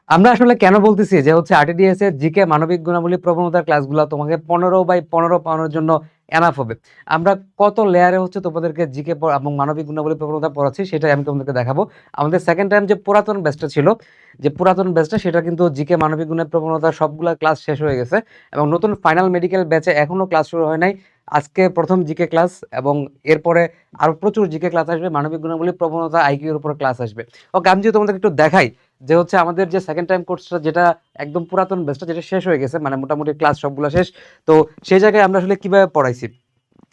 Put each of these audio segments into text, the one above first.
আমরা আসলে কেন বলতেছি যে হচ্ছে আরটিডিএস এর জিকে মানবিক গুণাবলী প্রবণতার ক্লাসগুলো তোমাকে 15/15 পাওয়ানোর জন্য এনাফ হবে। আমরা কত লেয়ারে হচ্ছে তোমাদেরকে জিকে এবং মানবিক গুণাবলী প্রবণতা পড়াচ্ছি সেটাই আমি তোমাদেরকে দেখাবো। আমাদের সেকেন্ড টাইম যে পুরাতন ব্যাচটা ছিল, যে পুরাতন ব্যাচটা সেটা কিন্তু জিকে মানবিক গুণের প্রবণতা সবগুলা ক্লাস শেষ হয়ে গেছে এবং নতুন ফাইনাল মেডিকেল ব্যাচে এখনো ক্লাস শুরু হয় নাই। আজকে প্রথম জিকে ক্লাস এবং এরপরে আরো প্রচুর জিকে ক্লাস আসবে, মানবিক গুণাবলী প্রবণতা আইকিউ এর উপর ক্লাস আসবে। ওকে, আমি যদি তোমাদেরকে একটু দেখাই যে হচ্ছে আমাদের যে সেকেন্ড টাইম কোর্সটা যেটা একদম পুরাতন ব্যাচটা যেটা শেষ হয়ে গেছে, মানে মোটামুটি ক্লাস সবগুলো শেষ, তো সেই জায়গায় আমরা আসলে কিভাবে পড়াইছি।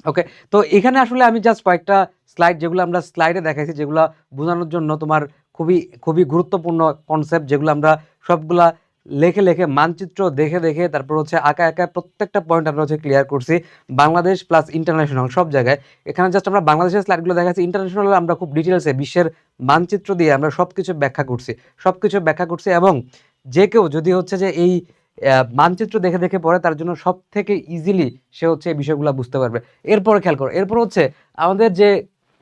ওকে, তো এখানে আসলে আমি জাস্ট কয়েকটা স্লাইড, যেগুলো আমরা স্লাইডে দেখাইছি, যেগুলো বোঝানোর জন্য তোমার খুবই খুবই গুরুত্বপূর্ণ কনসেপ্ট, যেগুলো আমরা সবগুলা লেখে লেখে মানচিত্র দেখে দেখে তারপর হচ্ছে আঁকা একা প্রত্যেকটা পয়েন্ট আমরা হচ্ছে ক্লিয়ার করছি, বাংলাদেশ প্লাস ইন্টারন্যাশনাল সব জায়গায়। এখানে জাস্ট আমরা বাংলাদেশের স্লাইডগুলো দেখাচ্ছি, ইন্টারন্যাশনাল আমরা খুব ডিটেলসে বিশ্বের মানচিত্র দিয়ে আমরা সবকিছু ব্যাখ্যা করছি এবং যে কেউ যদি হচ্ছে যে এই মানচিত্র দেখে দেখে পড়ে, তার জন্য সব থেকে ইজিলি সে হচ্ছে এই বিষয়গুলো বুঝতে পারবে। এরপরে খেয়াল করো, এরপর হচ্ছে আমাদের যে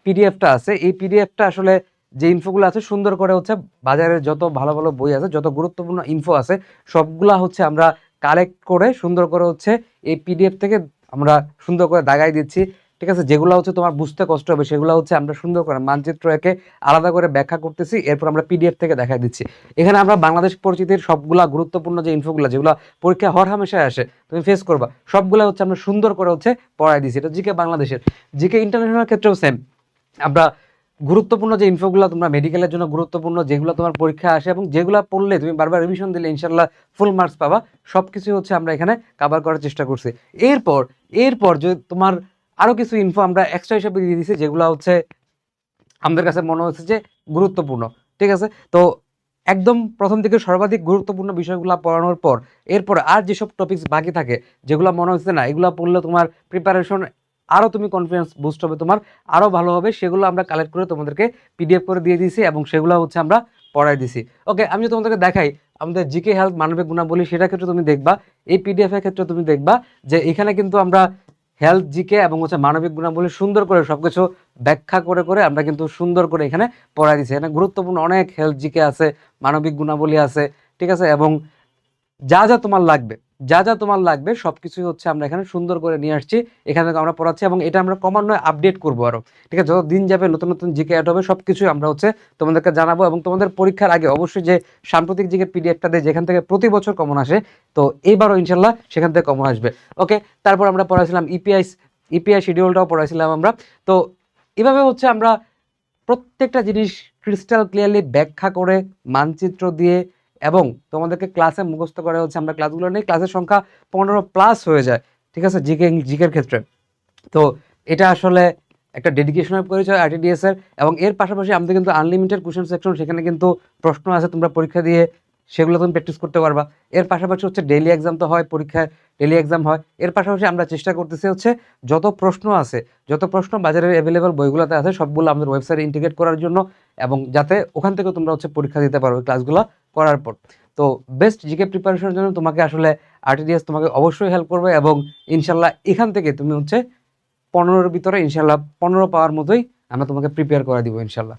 পিডিএফটা আছে, এই পিডিএফটা আসলে যে ইনফোগুলো আছে সুন্দর করে হচ্ছে বাজারে যত ভালো ভালো বই আছে, যত গুরুত্বপূর্ণ ইনফো আছে সবগুলা হচ্ছে আমরা কালেক্ট করে সুন্দর করে হচ্ছে এই পিডিএফ থেকে আমরা সুন্দর করে দাগাই দিচ্ছি। ঠিক আছে, যেগুলো হচ্ছে তোমার বুঝতে কষ্ট হবে সেগুলো হচ্ছে আমরা সুন্দর করে মানচিত্র একে আলাদা করে ব্যাখ্যা করতেছি, এরপর আমরা পিডিএফ থেকে দেখাই দিচ্ছি। এখানে আমরা বাংলাদেশ পরিচিতির সবগুলা গুরুত্বপূর্ণ যে ইনফোগুলো, যেগুলো পরীক্ষা হর হামেশায় আসে, তুমি ফেস করবা, সবগুলো হচ্ছে আমরা সুন্দর করে হচ্ছে পড়াই দিচ্ছি। এটা জিকে বাংলাদেশের। জিকে ইন্টারন্যাশনাল ক্ষেত্রেও সেম, আমরা গুরুত্বপূর্ণ যে ইনফোগুলো তোমরা মেডিকেলের জন্য গুরুত্বপূর্ণ, যেগুলো তোমার পরীক্ষা আসে এবং যেগুলো পড়লে তুমি বারবার রিভিশন দিলে ইনশাল্লাহ ফুল মার্কস পাবা, সবকিছু হচ্ছে আমরা এখানে কভার করার চেষ্টা করছি। এরপর এরপর যে তোমার আরো কিছু ইনফো আমরা এক্সট্রা হিসেবে দিয়ে দিচ্ছি, যেগুলো হচ্ছে আমাদের কাছে মনে হচ্ছে যে গুরুত্বপূর্ণ। ঠিক আছে, তো একদম প্রথম থেকে সর্বাধিক গুরুত্বপূর্ণ বিষয়গুলো পড়ানোর পর এরপর আর যেসব টপিকস বাকি থাকে, যেগুলো মনে হচ্ছে না এগুলো পড়লে তোমার প্রিপারেশন আরও, তুমি কনফিডেন্স বুস্ট হবে, তোমার আরও ভালো হবে, সেগুলো আমরা কালেক্ট করে তোমাদেরকে পিডিএফ করে দিয়ে দিয়েছি এবং সেগুলো হচ্ছে আমরা পড়াই দিছি। ওকে, আমি যদি তোমাদেরকে দেখাই আমাদের জিকে হেলথ মানবিক গুণাবলী, সেটার ক্ষেত্রে তুমি দেখবা, এই পিডিএফ এর ক্ষেত্রে তুমি দেখবা যে এখানে কিন্তু আমরা হেলথ জিকে এবং হচ্ছে মানবিক গুণাবলী সুন্দর করে সবকিছু ব্যাখ্যা করে করে আমরা কিন্তু সুন্দর করে এখানে পড়াই দিচ্ছি। এখানে গুরুত্বপূর্ণ অনেক হেলথ জিকে আছে, মানবিক গুণাবলী আছে। ঠিক আছে, এবং যা যা তোমার লাগবে, যা যা তোমার লাগবে সবকিছুই হচ্ছে আমরা এখানে সুন্দর করে নিয়ে আসছি, এখানে থেকে আমরা পড়াচ্ছি এবং এটা আমরা ক্রমান্বয়ে আপডেট করবো আরো। ঠিক আছে, যত দিন যাবে নতুন নতুন জিকে অ্যাড হবে, সবকিছুই আমরা হচ্ছে তোমাদেরকে জানাবো এবং তোমাদের পরীক্ষার আগে অবশ্যই যে সাম্প্রতিক জিকে পিডিএফটা দেয়, যেখান থেকে প্রতি বছর কমন আসে, তো এইবারও ইনশাল্লাহ সেখান থেকে কমন আসবে। ওকে, তারপর আমরা পড়াছিলাম ইপিআই শিডিউলটাও পড়াইছিলাম আমরা। তো এভাবে হচ্ছে আমরা প্রত্যেকটা জিনিস ক্রিস্টাল ক্লিয়ারলি ব্যাখ্যা করে মানচিত্র দিয়ে এবং তোমাদেরকে ক্লাসে মুখস্থ করে হচ্ছে আমরা ক্লাসগুলো নিই, ক্লাসের সংখ্যা 15+ হয়ে যায়। ঠিক আছে, জিকের ক্ষেত্রে। তো এটা আসলে একটা ডেডিকেশনের পরিচয় আরটিডিএস এর, এবং এর পাশাপাশি আমাদের কিন্তু আনলিমিটেড কোশ্চেন সেকশন, সেখানে কিন্তু প্রশ্ন আছে, তোমরা পরীক্ষা দিয়ে সেগুলো তুমি প্র্যাকটিস করতে পারবা। এর পাশাপাশি হচ্ছে ডেইলি এক্সাম তো হয়, পরীক্ষায় ডেইলি এক্সাম হয়। এর পাশাপাশি আমরা চেষ্টা করতেছি হচ্ছে যত প্রশ্ন আছে, যত প্রশ্ন বাজারে অ্যাভেলেবল বইগুলোতে আছে সবগুলো আমাদের ওয়েবসাইটে ইন্টিগ্রেট করার জন্য, এবং যাতে ওখান থেকে তোমরা হচ্ছে পরীক্ষা দিতে পারো ক্লাসগুলো করার পর। তো বেস্ট জিকে প্রিপারেশনের জন্য তোমাকে আসলে আরটিডিএস তোমাকে অবশ্যই হেল্প করবে এবং ইনশাল্লাহ এখান থেকে তুমি হচ্ছে 15-র ভিতরে ইনশাল্লাহ 15 পাওয়ার মতোই আমরা তোমাকে প্রিপেয়ার করে দিব ইনশাল্লাহ।